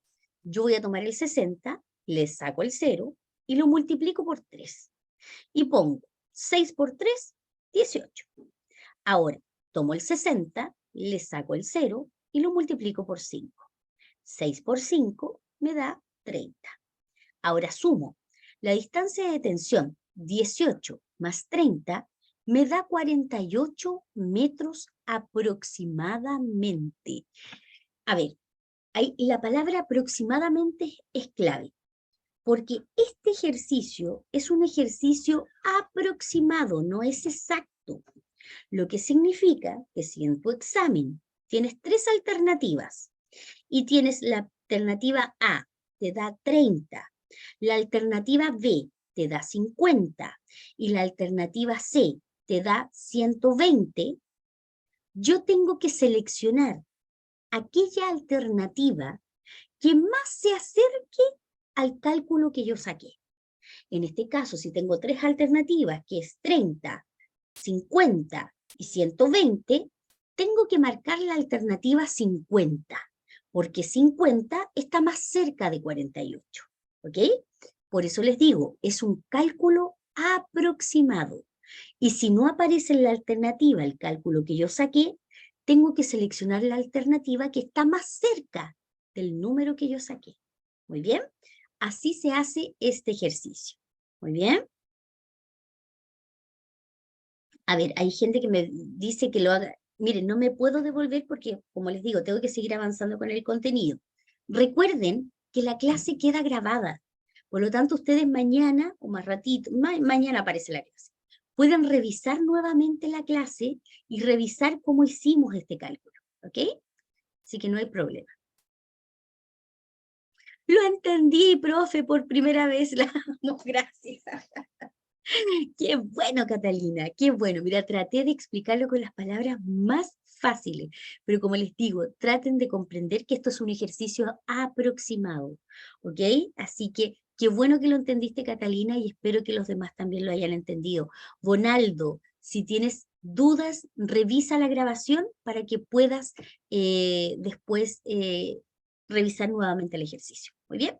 yo voy a tomar el 60, le saco el 0 y lo multiplico por 3. Y pongo 6 por 3, 18. Ahora, tomo el 60, le saco el 0 y lo multiplico por 5. 6 por 5 me da 30. Ahora sumo. La distancia de detención, 18 más 30, me da 48 metros aproximadamente. A ver, la palabra aproximadamente es clave, porque este ejercicio es un ejercicio aproximado, no es exacto. Lo que significa que si en tu examen tienes 3 alternativas y tienes la alternativa A, te da 30, la alternativa B te da 50 y la alternativa C te da 120, yo tengo que seleccionar aquella alternativa que más se acerque al cálculo que yo saqué. En este caso, si tengo 3 alternativas, que es 30, 50 y 120, tengo que marcar la alternativa 50, porque 50 está más cerca de 48, ¿ok? Por eso les digo, es un cálculo aproximado. Y si no aparece en la alternativa el cálculo que yo saqué, tengo que seleccionar la alternativa que está más cerca del número que yo saqué. Muy bien, así se hace este ejercicio. Muy bien. A ver, hay gente que me dice que lo haga. Miren, no me puedo devolver porque, como les digo, tengo que seguir avanzando con el contenido. Recuerden que la clase queda grabada. Por lo tanto, ustedes mañana o más ratito, mañana aparece la clase, pueden revisar nuevamente la clase y revisar cómo hicimos este cálculo. ¿Ok? Así que no hay problema. Lo entendí, profe, por primera vez. No, gracias. Qué bueno, Catalina, qué bueno. Mira, traté de explicarlo con las palabras más fáciles, pero como les digo, traten de comprender que esto es un ejercicio aproximado, ¿ok? Así que qué bueno que lo entendiste, Catalina, y espero que los demás también lo hayan entendido. Bonaldo, si tienes dudas, revisa la grabación para que puedas después revisar nuevamente el ejercicio. Muy bien.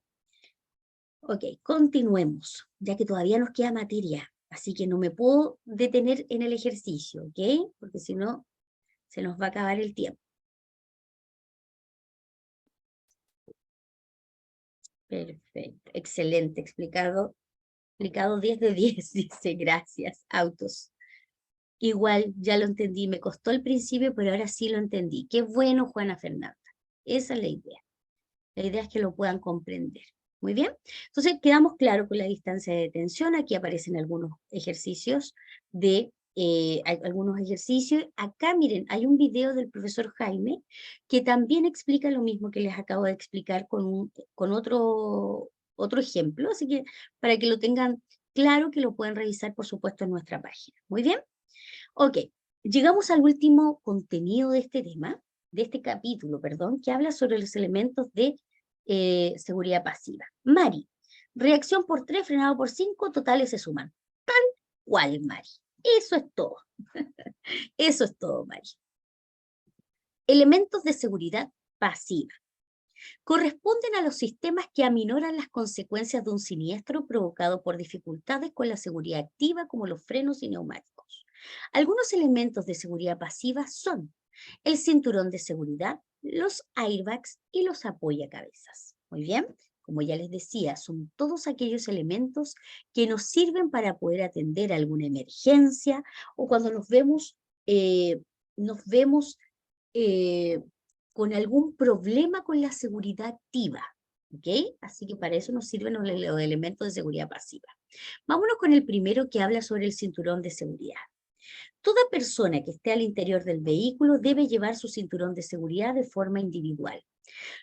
Ok, continuemos, ya que todavía nos queda materia, así que no me puedo detener en el ejercicio, ¿ok? Porque si no, se nos va a acabar el tiempo. Perfecto, excelente, explicado 10 de 10, dice, gracias, autos. Igual, ya lo entendí, me costó al principio, pero ahora sí lo entendí. Qué bueno, Juana Fernanda. Esa es la idea. La idea es que lo puedan comprender. Muy bien. Entonces, quedamos claros con la distancia de tensión. Aquí aparecen algunos ejercicios algunos ejercicios. Acá, miren, hay un video del profesor Jaime que también explica lo mismo que les acabo de explicar con otro ejemplo. Así que para que lo tengan claro, que lo pueden revisar, por supuesto, en nuestra página. Muy bien. Ok, llegamos al último contenido de este tema, de este capítulo, perdón, que habla sobre los elementos de seguridad pasiva. Mari, reacción por 3, frenado por 5, totales se suman. Tal cual, Mari. Eso es todo. Eso es todo, Mari. Elementos de seguridad pasiva. Corresponden a los sistemas que aminoran las consecuencias de un siniestro provocado por dificultades con la seguridad activa, como los frenos y neumáticos. Algunos elementos de seguridad pasiva son el cinturón de seguridad, los airbags y los apoyacabezas. Muy bien, como ya les decía, son todos aquellos elementos que nos sirven para poder atender alguna emergencia o cuando nos vemos con algún problema con la seguridad activa. ¿Ok? Así que para eso nos sirven los elementos de seguridad pasiva. Vámonos con el primero que habla sobre el cinturón de seguridad. Toda persona que esté al interior del vehículo debe llevar su cinturón de seguridad de forma individual.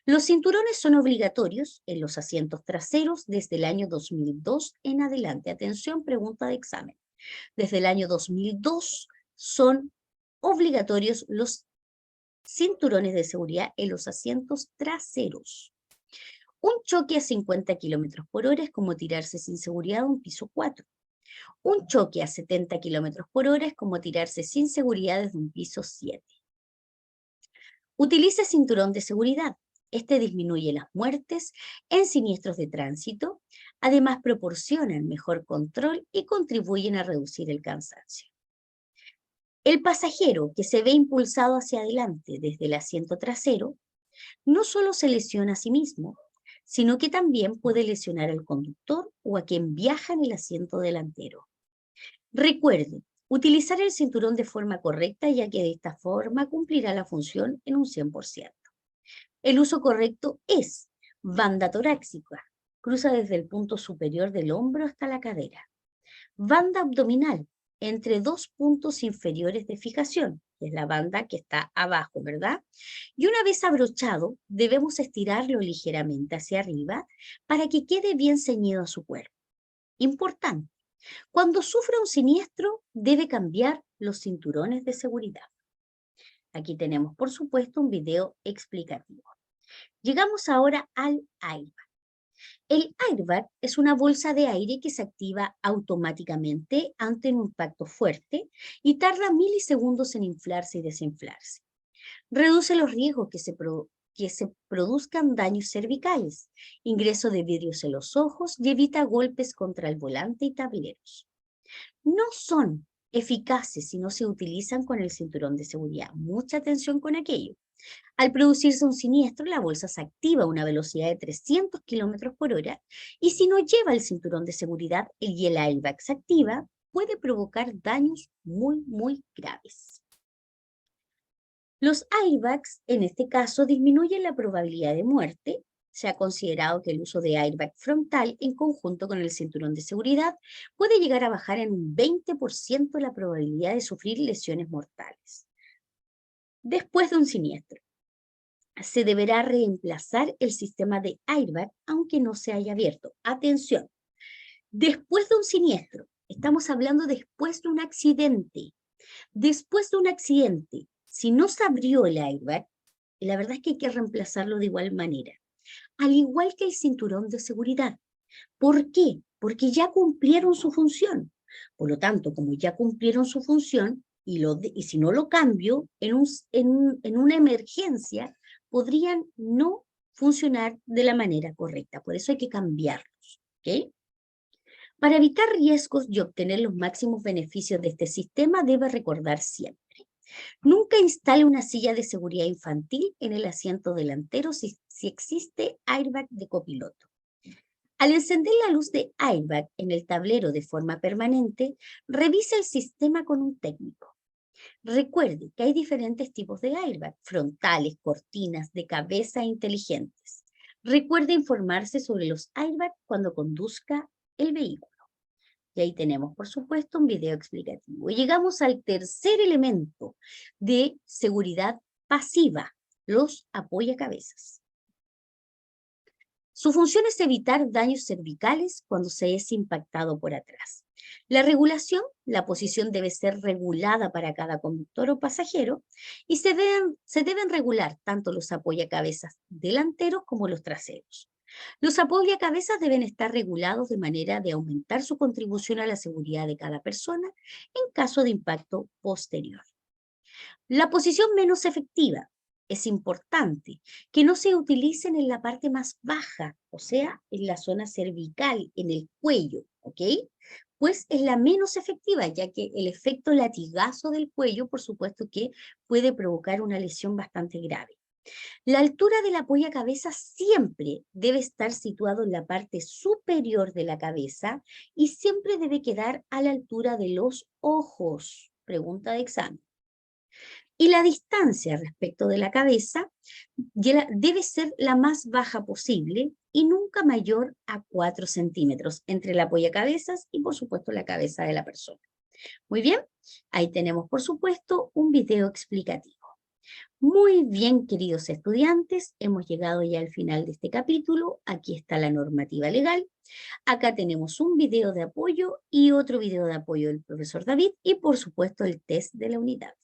Los cinturones son obligatorios en los asientos traseros desde el año 2002 en adelante. Atención, pregunta de examen. Desde el año 2002 son obligatorios los cinturones de seguridad en los asientos traseros. Un choque a 50 km por hora es como tirarse sin seguridad a un piso 4. Un choque a 70 km por hora es como tirarse sin seguridad desde un piso 7. Utilice cinturón de seguridad. Este disminuye las muertes en siniestros de tránsito, además proporcionan mejor control y contribuyen a reducir el cansancio. El pasajero que se ve impulsado hacia adelante desde el asiento trasero no solo se lesiona a sí mismo, sino que también puede lesionar al conductor o a quien viaja en el asiento delantero. Recuerde, utilizar el cinturón de forma correcta, ya que de esta forma cumplirá la función en un 100%. El uso correcto es banda torácica, cruza desde el punto superior del hombro hasta la cadera. Banda abdominal, entre dos puntos inferiores de fijación, que es la banda que está abajo, ¿verdad? Y una vez abrochado, debemos estirarlo ligeramente hacia arriba para que quede bien ceñido a su cuerpo. Importante, cuando sufra un siniestro, debe cambiar los cinturones de seguridad. Aquí tenemos, por supuesto, un video explicativo. Llegamos ahora al airbag. El airbag es una bolsa de aire que se activa automáticamente ante un impacto fuerte y tarda milisegundos en inflarse y desinflarse. Reduce los riesgos que se produzcan daños cervicales, ingreso de vidrios en los ojos y evita golpes contra el volante y tableros. No son eficaces si no se utilizan con el cinturón de seguridad. Mucha atención con aquello. Al producirse un siniestro, la bolsa se activa a una velocidad de 300 km por hora y si no lleva el cinturón de seguridad y el airbag se activa, puede provocar daños muy graves. Los airbags, en este caso, disminuyen la probabilidad de muerte. Se ha considerado que el uso de airbag frontal en conjunto con el cinturón de seguridad puede llegar a bajar en un 20% la probabilidad de sufrir lesiones mortales. Después de un siniestro, se deberá reemplazar el sistema de airbag aunque no se haya abierto. Atención, después de un siniestro, estamos hablando después de un accidente. Después de un accidente, si no se abrió el airbag, la verdad es que hay que reemplazarlo de igual manera. Al igual que el cinturón de seguridad. ¿Por qué? Porque ya cumplieron su función. Por lo tanto, como ya cumplieron su función, y si no lo cambio, en una emergencia, podrían no funcionar de la manera correcta. Por eso hay que cambiarlos. ¿Ok? Para evitar riesgos y obtener los máximos beneficios de este sistema, debe recordar siempre: nunca instale una silla de seguridad infantil en el asiento delantero si existe airbag de copiloto. Al encender la luz de airbag en el tablero de forma permanente, revise el sistema con un técnico. Recuerde que hay diferentes tipos de airbag, frontales, cortinas, de cabeza e inteligentes. Recuerde informarse sobre los airbags cuando conduzca el vehículo. Y ahí tenemos, por supuesto, un video explicativo. Y llegamos al tercer elemento de seguridad pasiva, los apoyacabezas. Su función es evitar daños cervicales cuando se es impactado por atrás. La regulación, la posición debe ser regulada para cada conductor o pasajero y se deben regular tanto los apoyacabezas delanteros como los traseros. Los apoyacabezas deben estar regulados de manera de aumentar su contribución a la seguridad de cada persona en caso de impacto posterior. La posición menos efectiva. Es importante que no se utilicen en la parte más baja, o sea, en la zona cervical, en el cuello, ¿ok? Pues es la menos efectiva, ya que el efecto latigazo del cuello, por supuesto que puede provocar una lesión bastante grave. La altura del apoyacabezas siempre debe estar situado en la parte superior de la cabeza y siempre debe quedar a la altura de los ojos. Pregunta de examen. Y la distancia respecto de la cabeza debe ser la más baja posible y nunca mayor a 4 centímetros entre el apoyacabezas y, por supuesto, la cabeza de la persona. Muy bien, ahí tenemos, por supuesto, un video explicativo. Muy bien, queridos estudiantes, hemos llegado ya al final de este capítulo. Aquí está la normativa legal. Acá tenemos un video de apoyo y otro video de apoyo del profesor David y, por supuesto, el test de la unidad.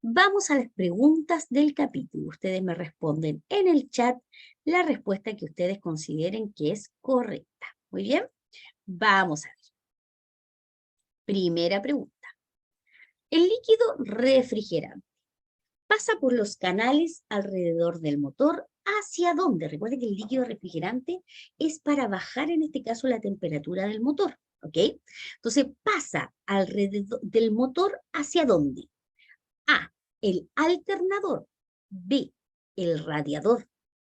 Vamos a las preguntas del capítulo. Ustedes me responden en el chat la respuesta que ustedes consideren que es correcta. Muy bien, vamos a ver. Primera pregunta. El líquido refrigerante pasa por los canales alrededor del motor. ¿Hacia dónde? Recuerden que el líquido refrigerante es para bajar, en este caso, la temperatura del motor. ¿Ok? Entonces pasa alrededor del motor. ¿Hacia dónde? A, el alternador. B, el radiador.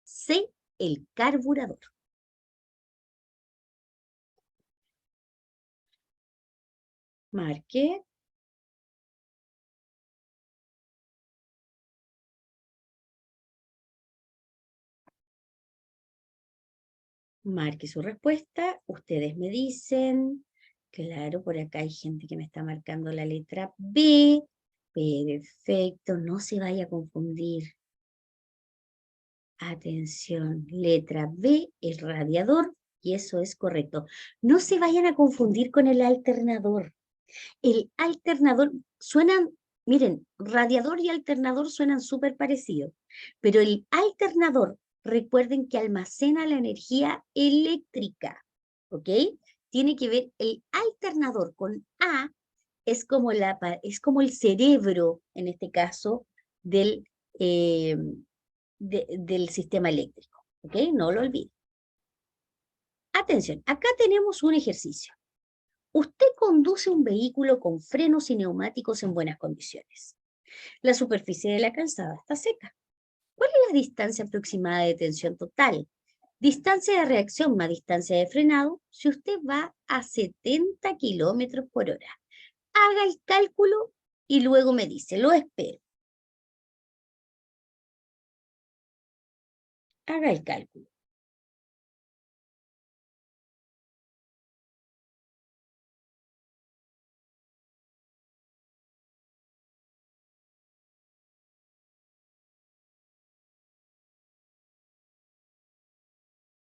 C, el carburador. Marque. Marque su respuesta. Ustedes me dicen. Claro, por acá hay gente que me está marcando la letra B. Perfecto, no se vaya a confundir. Atención, letra B, el radiador, y eso es correcto. No se vayan a confundir con el alternador. El alternador, suenan, miren, radiador y alternador suenan súper parecidos, pero el alternador, recuerden que almacena la energía eléctrica, ¿ok? Tiene que ver el alternador con A, es como el cerebro, en este caso, del, del sistema eléctrico, ¿ok? No lo olviden. Atención, acá tenemos un ejercicio. Usted conduce un vehículo con frenos y neumáticos en buenas condiciones. La superficie de la calzada está seca. ¿Cuál es la distancia aproximada de tensión total? Distancia de reacción más distancia de frenado si usted va a 70 kilómetros por hora. Haga el cálculo y luego me dice, lo espero. Haga el cálculo.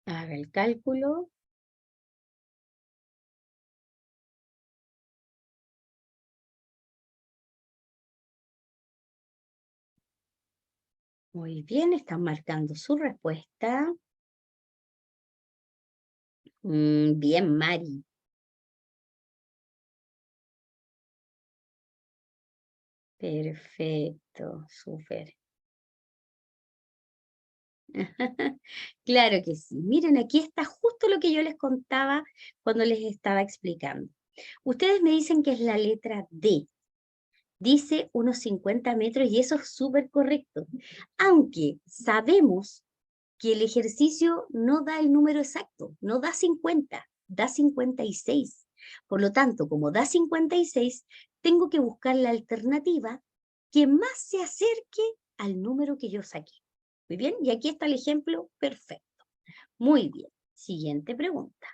Haga el cálculo. Muy bien, están marcando su respuesta. Bien, Mari. Perfecto, súper. Claro que sí. Miren, aquí está justo lo que yo les contaba cuando les estaba explicando. Ustedes me dicen que es la letra D. Dice unos 50 metros y eso es súper correcto. Aunque sabemos que el ejercicio no da el número exacto, no da 50, da 56. Por lo tanto, como da 56, tengo que buscar la alternativa que más se acerque al número que yo saqué. Muy bien, y aquí está el ejemplo perfecto. Muy bien, siguiente pregunta.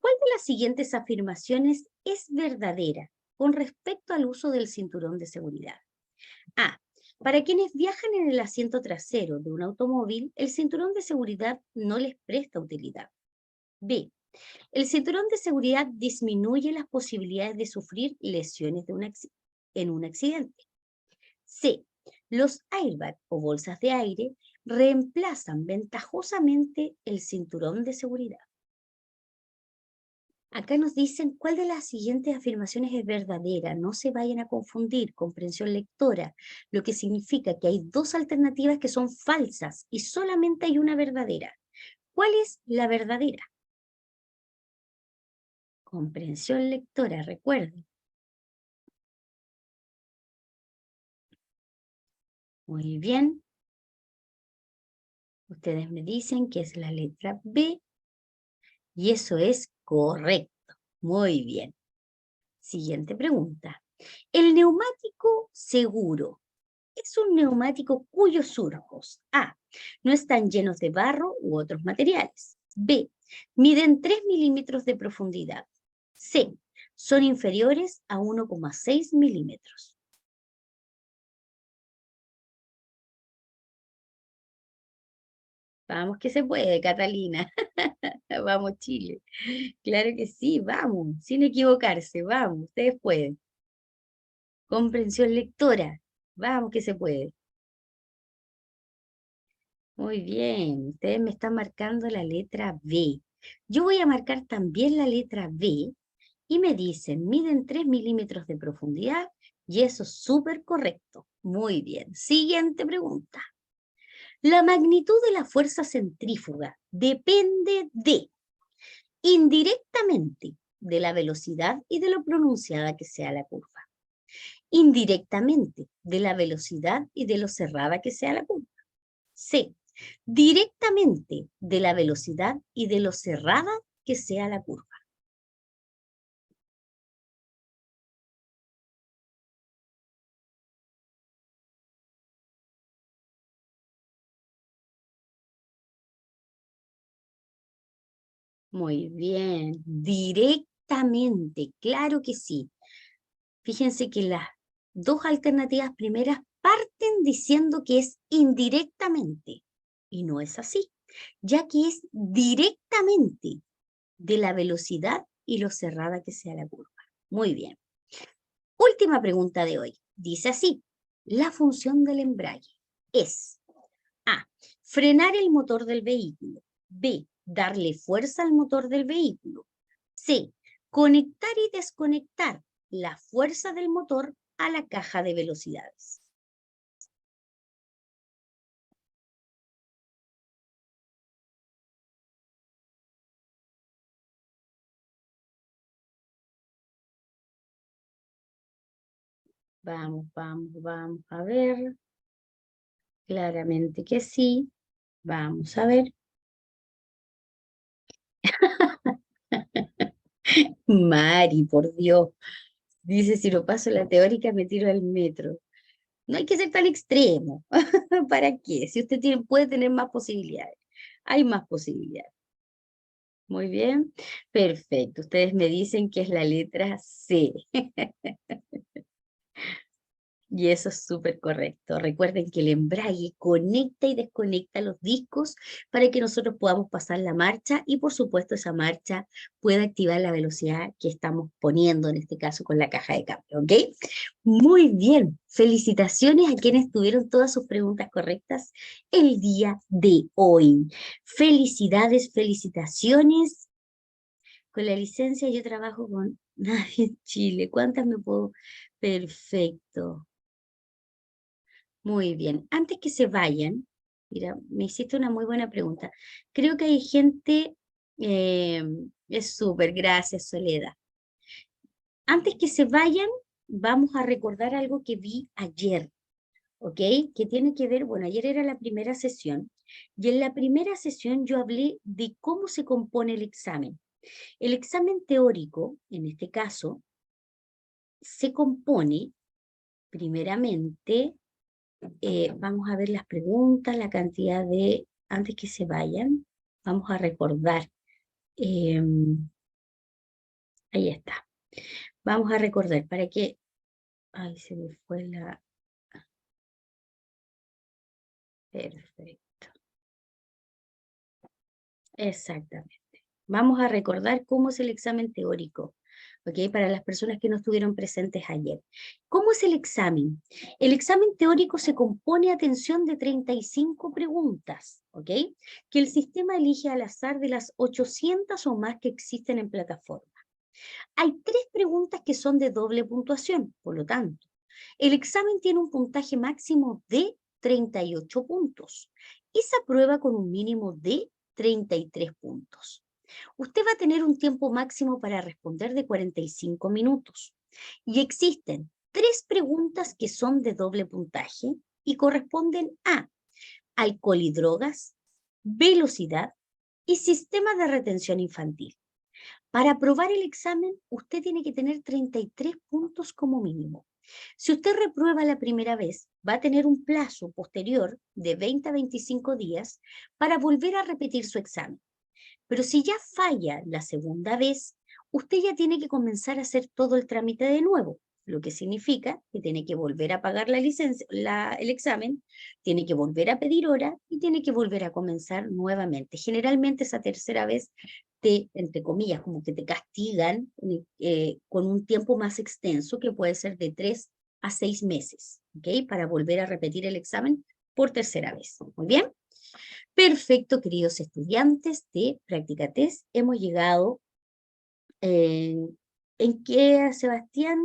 ¿Cuál de las siguientes afirmaciones es verdadera con respecto al uso del cinturón de seguridad? A. Para quienes viajan en el asiento trasero de un automóvil, el cinturón de seguridad no les presta utilidad. B. El cinturón de seguridad disminuye las posibilidades de sufrir lesiones en un accidente. C. Los airbags o bolsas de aire reemplazan ventajosamente el cinturón de seguridad. Acá nos dicen cuál de las siguientes afirmaciones es verdadera. No se vayan a confundir, comprensión lectora, lo que significa que hay dos alternativas que son falsas y solamente hay una verdadera. ¿Cuál es la verdadera? Comprensión lectora, recuerden. Muy bien. Ustedes me dicen que es la letra B y eso es correcto. Muy bien. Siguiente pregunta. El neumático seguro es un neumático cuyos surcos A. No están llenos de barro u otros materiales. B. Miden 3 milímetros de profundidad. C. Son inferiores a 1,6 milímetros. Vamos que se puede, Catalina. Vamos, Chile. Claro que sí, vamos, sin equivocarse, vamos, ustedes pueden. Comprensión lectora, vamos que se puede. Muy bien, ustedes me están marcando la letra B. Yo voy a marcar también la letra B y me dicen, miden 3 milímetros de profundidad y eso es súper correcto. Muy bien, siguiente pregunta. La magnitud de la fuerza centrífuga depende de, indirectamente, de la velocidad y de lo pronunciada que sea la curva. Indirectamente, de la velocidad y de lo cerrada que sea la curva. C. Directamente, de la velocidad y de lo cerrada que sea la curva. Muy bien, directamente, claro que sí. Fíjense que las dos alternativas primeras parten diciendo que es indirectamente, y no es así, ya que es directamente de la velocidad y lo cerrada que sea la curva. Muy bien. Última pregunta de hoy. Dice así, la función del embrague es A. Frenar el motor del vehículo. B. Darle fuerza al motor del vehículo. C. Conectar y desconectar la fuerza del motor a la caja de velocidades. Vamos, vamos, vamos a ver. Claramente que sí. Vamos a ver. Mari, por Dios. Dice, si no paso la teórica me tiro al metro. No hay que ser tan extremo. ¿Para qué? Si usted puede tener más posibilidades. Hay más posibilidades. Muy bien. Perfecto. Ustedes me dicen que es la letra C. Y eso es súper correcto. Recuerden que el embrague conecta y desconecta los discos para que nosotros podamos pasar la marcha y por supuesto esa marcha pueda activar la velocidad que estamos poniendo en este caso con la caja de cambio, ¿ok? Muy bien. Felicitaciones a quienes tuvieron todas sus preguntas correctas el día de hoy. Felicidades, felicitaciones. Con la licencia yo trabajo con nadie en Chile. ¿Cuántas me puedo? Perfecto. Muy bien. Antes que se vayan, mira, me hiciste una muy buena pregunta. Creo que hay gente, eh, es súper, gracias Soledad. Antes que se vayan, vamos a recordar algo que vi ayer, ¿ok? Que tiene que ver, bueno, ayer era la primera sesión, y en la primera sesión yo hablé de cómo se compone el examen. El examen teórico, en este caso, se compone, primeramente, vamos a ver las preguntas, la cantidad de, antes que se vayan, vamos a recordar. Ahí está. Vamos a recordar para que, ay, se me fue la, perfecto. Exactamente. Vamos a recordar cómo es el examen teórico, ¿ok? Para las personas que no estuvieron presentes ayer. ¿Cómo es el examen? El examen teórico se compone, atención, de 35 preguntas, ¿ok? Que el sistema elige al azar de las 800 o más que existen en plataforma. Hay 3 preguntas que son de doble puntuación, por lo tanto, el examen tiene un puntaje máximo de 38 puntos y se aprueba con un mínimo de 33 puntos. Usted va a tener un tiempo máximo para responder de 45 minutos. Y existen 3 preguntas que son de doble puntaje y corresponden a alcohol y drogas, velocidad y sistema de retención infantil. Para aprobar el examen, usted tiene que tener 33 puntos como mínimo. Si usted reprueba la primera vez, va a tener un plazo posterior de 20 a 25 días para volver a repetir su examen. Pero si ya falla la segunda vez, usted ya tiene que comenzar a hacer todo el trámite de nuevo, lo que significa que tiene que volver a pagar la licencia, el examen, tiene que volver a pedir hora y tiene que volver a comenzar nuevamente. Generalmente esa tercera vez te, entre comillas, como que te castigan con un tiempo más extenso, que puede ser de 3 a 6 meses, ¿ok? Para volver a repetir el examen por tercera vez. Muy bien. Perfecto, queridos estudiantes de Práctica Test. Hemos llegado en qué, Sebastián,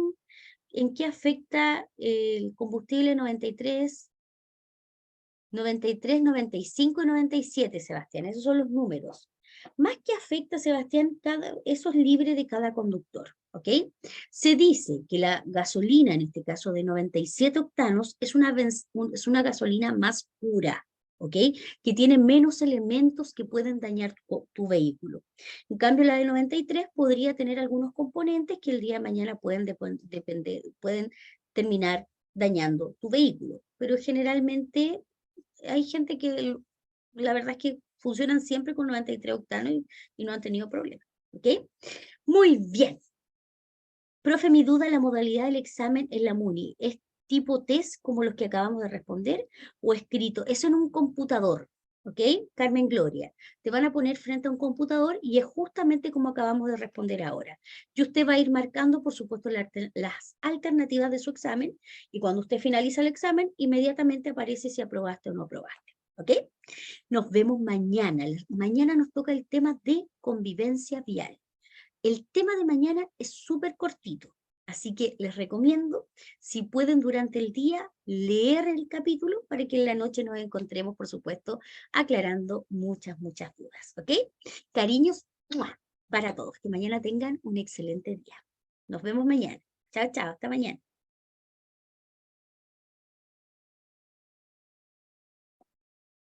en qué afecta el combustible 93, 95 y 97, Sebastián. Esos son los números. Más que afecta, Sebastián, eso es libre de cada conductor, ¿ok? Se dice que la gasolina, en este caso de 97 octanos, es una gasolina más pura, ¿ok? Que tiene menos elementos que pueden dañar tu vehículo. En cambio, la de 93 podría tener algunos componentes que el día de mañana pueden terminar dañando tu vehículo. Pero generalmente hay gente que la verdad es que funcionan siempre con 93 octanos y no han tenido problemas. ¿Ok? Muy bien. Profe, mi duda, la modalidad del examen en la MUNI, ¿es tipo test como los que acabamos de responder o escrito? Eso en un computador, ¿ok? Carmen Gloria, te van a poner frente a un computador y es justamente como acabamos de responder ahora. Y usted va a ir marcando, por supuesto, las alternativas de su examen y cuando usted finaliza el examen, inmediatamente aparece si aprobaste o no aprobaste, ¿ok? Nos vemos mañana. Mañana nos toca el tema de convivencia vial. El tema de mañana es súper cortito, así que les recomiendo, si pueden durante el día, leer el capítulo para que en la noche nos encontremos, por supuesto, aclarando muchas, muchas dudas, ¿ok? Cariños para todos, que mañana tengan un excelente día. Nos vemos mañana. Chao, chao, hasta mañana.